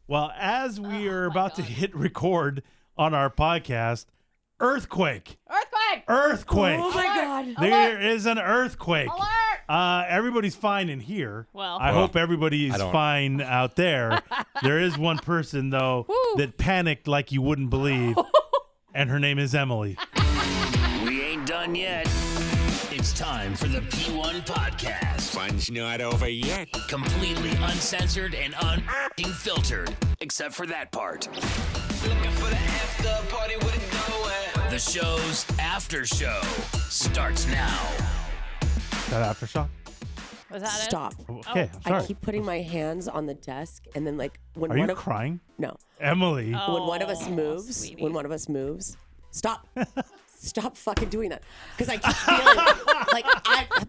Well, as we are about to hit record on our podcast, earthquake. Oh my God. There is an earthquake. Alert! Everybody's fine in here. Well. I hope everybody is I don't. fine out there. There is one person, though, that panicked like you wouldn't believe, and her name is Emily. We ain't done yet. It's time for the P1 Podcast. Fun's not over yet. Completely uncensored and unfiltered, except for that part. Looking for the after party with it going. The show's after show starts now. Is that aftershock? Was that Stop. Okay, I'm sorry. I keep putting my hands on the desk, and then like when Are one you of crying? no, Emily. Oh, when one of us moves, sweetie. stop. Stop fucking doing that. Because I keep feeling like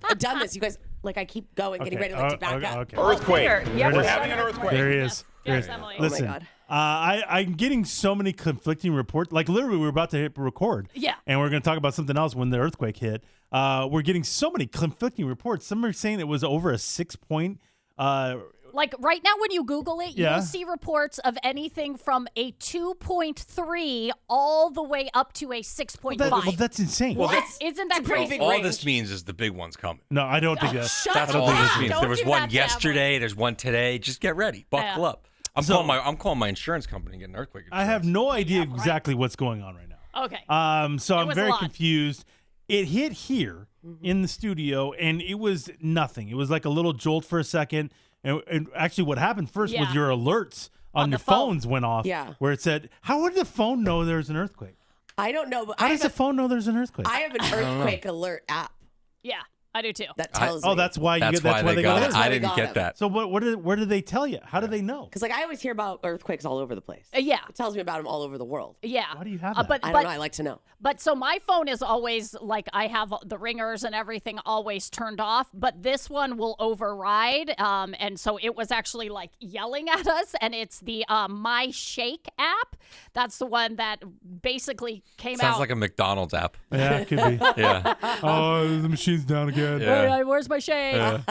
I've done this. You guys, like I keep going, getting ready like, to back up. Okay. Earthquake. Yeah, We're having an earthquake. There he is. Yes, There he is. Emily. Listen, God. I'm getting so many conflicting reports. Like literally, we were about to hit record. Yeah. And we're going to talk about something else when the earthquake hit. We're getting so many conflicting reports. Some are saying it was over a 6-point. Like right now, when you Google it, Yeah. you'll see reports of anything from a 2.3 all the way up to a 6.5. That's insane. Isn't that pretty crazy? big All range. this means is the big one's coming. No, I don't think that. Shut That's up. all this up. means. Don't There was do one that to yesterday. There's one today. Just get ready. Buckle Yeah. up. I'm calling my insurance company and getting an earthquake I have insurance. no idea exactly what's going on right now. Okay. So I'm was a very lot. confused. It hit here in the studio, and it was nothing. It was like a little jolt for a second. And actually, what happened first was Yeah. your alerts on On your the phone. phones went off. Yeah. Where it said, "How would the phone know there's an earthquake? I don't know, but How I does have, the phone know there's an earthquake?" I have an earthquake alert app Yeah, I do too. that tells me. Oh, that's why you That's get. That's why they got got it. it. I we didn't got get it. that. So where did they tell you? How do they know? Because like I always hear about earthquakes all over the place. Yeah. It tells me about them all over the world. Yeah. Why do you have that? But I don't know. I like to know. But so my phone is always like I have the ringers and everything always turned off, but this one will override. And so it was actually like yelling at us, and it's the My Shake app. That's the one that basically came Sounds out. like a McDonald's app. Yeah, it could be. Yeah. Oh, the machine's down again. Yeah. Hey, where's my shake? And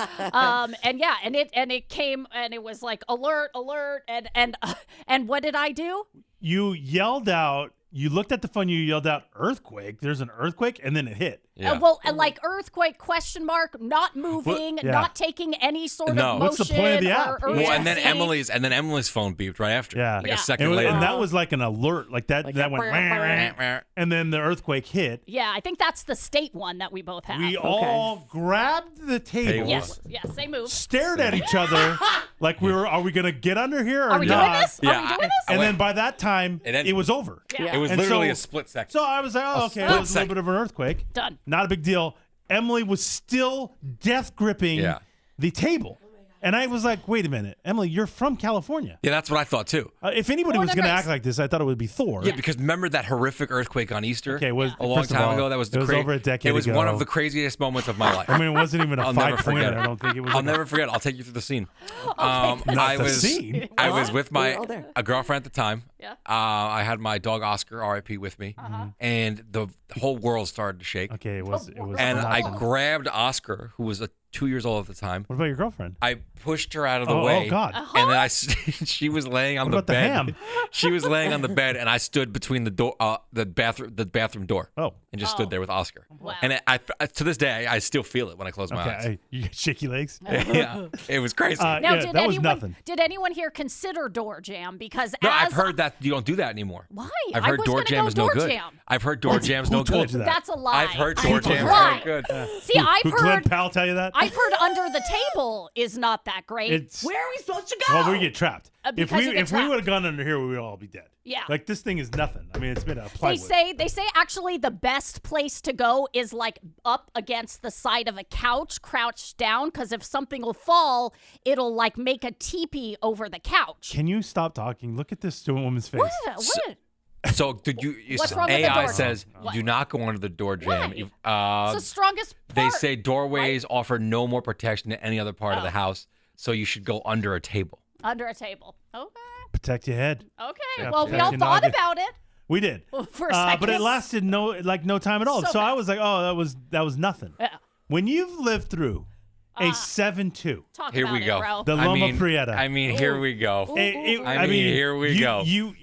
it came and it was like alert, and what did I do? You yelled out. You looked at the phone. You yelled out, "Earthquake!" There's an earthquake, and then it hit. Yeah. Like earthquake ? Not moving, Yeah. not taking any sort No. of motion. What's the point of the app? Or Well, and then urgency. Emily's phone beeped right after. Yeah. Like Yeah. a second And, later. and that was like an alert, like that. Like that that went, brr, "Wah, wah," and then the earthquake hit. Yeah, I think that's the state one that we both have. We all grabbed the table, Yes, they moved. stared at each other, like we were. Are we gonna get under here or Are we not? doing this? Yeah, Are we doing this? And then by that time, And then- it was over. Yeah. It was And literally so- a split second. So I was like, oh, okay, split it was a little second. bit of an earthquake. Done. Not a big deal. Emily was still death gripping Yeah. the table. And I was like, wait a minute, Emily, you're from California. Yeah, that's what I thought too. If anybody Born was and going to raised. act like this, I thought it would be Thor. Yeah, because remember that horrific earthquake on Easter? Okay, a long first of time all, ago. That was it was over a decade It was ago. one of the craziest moments of my life. I mean, it wasn't even a I'll never 5-pointer. forget it. I don't think it was. I'll like a- never forget. I'll take you through the scene. Not I the was scene. I was with We were all there. a girlfriend at the time. Yeah. I had my dog Oscar, R.I.P., with me, and the whole world started to shake. Okay, it was. And I nothing. grabbed Oscar, who was 2 years old at the time. What about your girlfriend? I pushed her out of the Oh, way. oh, God. And then she was laying on What the about the bed. ham? She was laying on the bed, and I stood between the door, the bathroom door. Oh. And just stood there with Oscar. Wow. And I to this day, I still feel it when I close my eyes. Okay, you got shaky legs. Yeah, it was crazy. Now, Yeah, that was nothing. Did anyone here consider door jam? Because no, as I've heard that you don't do that anymore. Why? I've I heard was door gonna jam go is no door good. jam. I've heard door jam is no Who good. told you that? That's a lie. I've heard door jam is Lie. very good. See, I've Who, Glenn heard. Powell tell you that? I've heard under the table is not that great. It's Where are we supposed to go? well, we get trapped. If because we you get if we trapped. would have gone under here, we would all be dead. Yeah. Like this thing is nothing. I mean, it's made of They plywood. say actually the best place to go is like up against the side of a couch, crouched down, because if something will fall, it'll like make a teepee over the couch. Can you stop talking? Look at this woman's face. What? So did you? What's wrong with the AI door says jam? do not go under the door jam. Why? It's the strongest They part. say doorways offer no more protection than any other part of the house, so you should go under a table. Under a table. Okay. Protect your head. Okay. Yeah, Well, we protect all your thought noggin. about it. We did. For a second. But it lasted no time at all. So So I fast. was like, oh, that was nothing. Yeah. When you've lived through a 7-2. Talk Here about we it, go. bro. The I Loma mean, Prieta. I mean, here we go. I mean, here we go. You're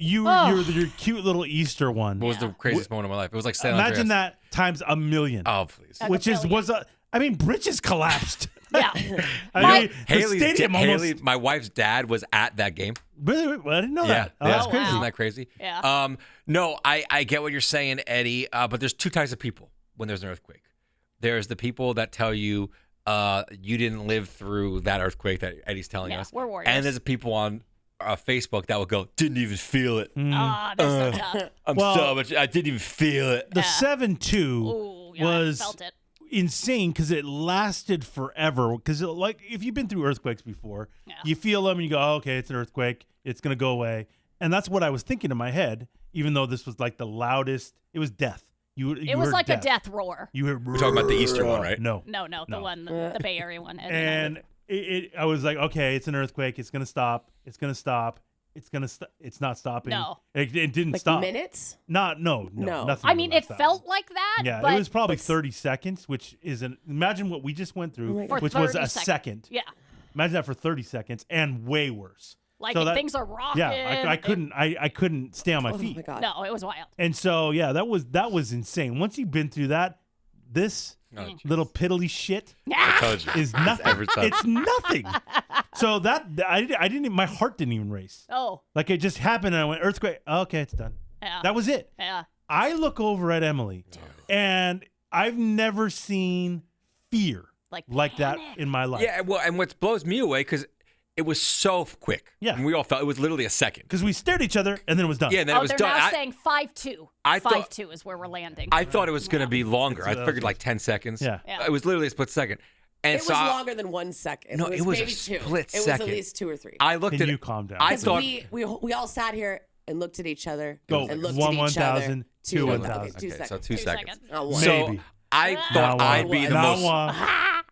your cute little Easter one. What was the craziest moment of my life? It was like San Imagine Andreas. that times a million. Oh, please. Which bridges collapsed. Yeah. I mean, the Haley's stadium almost. Haley, my wife's dad was at that game. Really? I didn't know Yeah, that. Oh, that's Oh, crazy. wow. Isn't that crazy? Yeah. No, I get what you're saying, Eddie. But there's two types of people when there's an earthquake. There's the people that tell you you didn't live through that earthquake that Eddie's telling Yeah, us. we're warriors. And there's the people on Facebook that will go, didn't even feel it. Ah, they're so tough. I'm Well- so much. I didn't even feel it. The 7-2 Ooh, yeah, I was felt it. insane because it lasted forever. Because like if you've been through earthquakes before, Yeah. you feel them and you go, oh, okay, it's an earthquake. It's gonna go away. And that's what I was thinking in my head. Even though this was like the loudest, it was death. You It was heard like a death roar. You heard. We're talking about the Easter one, right? No. No, the one, the Bay Area one. And I was like, okay, it's an earthquake. It's gonna stop. It's gonna stop. It's gonna. It's not stopping. No. It didn't Like stop. minutes? No. No. Nothing. I mean, really it fast. felt like that. Yeah, but it was probably 30 seconds, which isn't. Imagine what we just went through, my God. which For was 30 a seconds. second. Yeah. Imagine that for 30 seconds and way worse. Like So that- things are rocking. Yeah, I couldn't. I couldn't stay on my Oh feet. my God. No, it was wild. And so yeah, that was insane. Once you've been through that, this Oh, geez. little piddly shit I told you. is nothing. every time. It's nothing. So that I didn't. Even, my heart didn't even race. Oh, Like it just happened, and I went earthquake. Okay, it's done. yeah. That was it. Yeah. I look over at Emily, and I've never seen fear Like that panic. in my life. Yeah, well, and what blows me away, because it was so quick. Yeah. And we all felt it was literally a second. Because we stared at each other, and then it was done. Yeah, and then Oh, it was they're done. now I, saying 5-2. I thought- 5-2 is where we're landing. I thought it was going to be longer. I That's what I figured was like 10 seconds. Yeah. Yeah. It was literally a split second. And It was so longer than 1 second. No, it was a maybe two. split It was second. at least 2 or 3. I looked Can at you it. calm down? I Because thought we all sat here and looked at each other Go. and looked One at each other. 1,000, two 1,000. 1,000. Okay, 2 okay, so seconds. 2 2 seconds. seconds. Not one. So Maybe. I thought Not I'd one. be the Not most. one.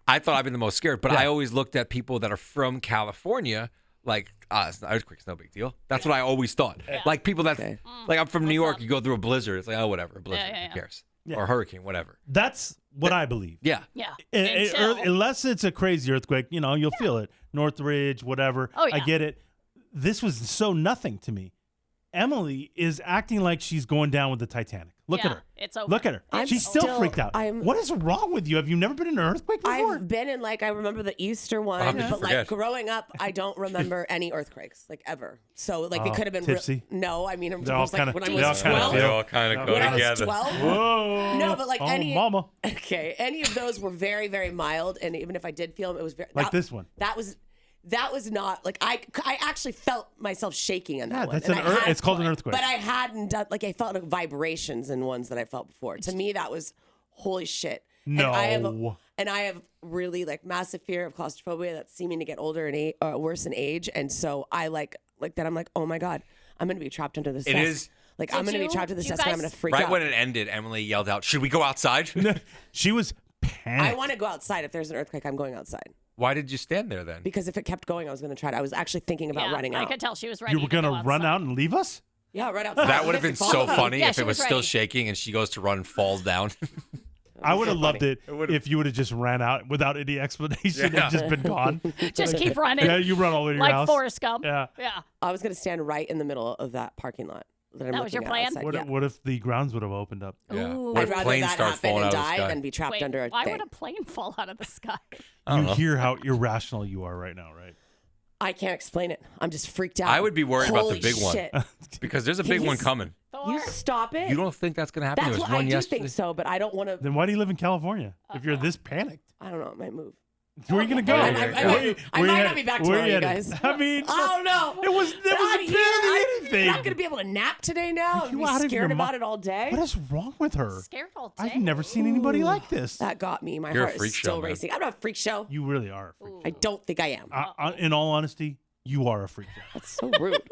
I thought I'd be the most scared, but Yeah. I always looked at people that are from California like, it's not, earthquake's no big deal. That's what I always thought. Like people that, Okay. like I'm from New York, up? you go through a blizzard, it's like, oh, whatever, a blizzard, yeah. who cares? Yeah. Or a hurricane, whatever. That's what I believe. Yeah. Yeah. It- unless it's a crazy earthquake, you'll feel it. Northridge, whatever. Oh, I yeah. get it. This was so nothing to me. Emily is acting like she's going down with the Titanic. Look Yeah, at her. it's over. Look at her. I'm She's still still- freaked out. What is wrong with you? Have you never been in an earthquake before? I've been in I remember the Easter one, How could you but forget? growing up, I don't remember any earthquakes ever. So it could have been tipsy? no. I mean, it They all was kinda- when I they all was kinda 12. feel- They all kind of go When I was together. 12. Whoa. No, but oh, any mama. Okay, any of those were very, very mild, and even if I did feel them, it was very Like this one. That was not I actually felt myself shaking on that Yeah, one. that's and an I had- it's called an earthquake. But I hadn't done I felt vibrations in ones that I felt before. To me, that was holy shit. No. And I have really massive fear of claustrophobia that's seeming to get older and worse in age. And so I like that. I'm like, oh my God, I'm going to be trapped under this It desk. is- I'm going to be you- trapped under this you desk and I'm guys- going to freak Right out. when it ended, Emily yelled out, "Should we go outside?" She was panicked. I want to go outside. If there's an earthquake, I'm going outside. Why did you stand there then? Because if it kept going, I was going to try it. I was actually thinking about Yeah, running I out. could tell she was ready. You were going to gonna run out and leave us? Yeah, right outside. That would have If been it so followed me. funny Yeah, if she it was was still ready. shaking and she goes to run and falls down. I would have loved it would've- if you would have just ran out without any explanation Yeah. and just been gone. Just keep running. Yeah, you run all the way to your like house. Forrest Gump. Yeah. Yeah. I was going to stand right in the middle of that parking lot. I'm That was your looking plan? outside. What, Yeah. what if the grounds would have opened up? Yeah. Ooh. What I'd if rather planes that start happen falling and out of the die sky? than be trapped Wait, under a why thing. would a plane fall out of the sky? I don't You know. hear how irrational you are right now, right? I can't explain it. I'm just freaked out. I would be worried about the Holy big one. shit. Because there's a big one coming. You stop it. You don't think that's going to happen? That's There was what I one do yesterday. think so, but I don't want to. Then why do you live in California if you're this panicked? I don't know. It might move. Where are you gonna go? I Where might you not be back where tomorrow, you you headed? guys. I mean, I don't know. It was Out barely here, anything. I'm not going to be able to nap today now. You I'm out of your scared about mi- it all day. What is wrong with her? Scared all day. I've never seen anybody like this. That got me. My You're a heart freak is still show, man. racing. I'm not a freak show. You really are a freak. I don't think I am. In all honesty, you are a freak show. That's so rude.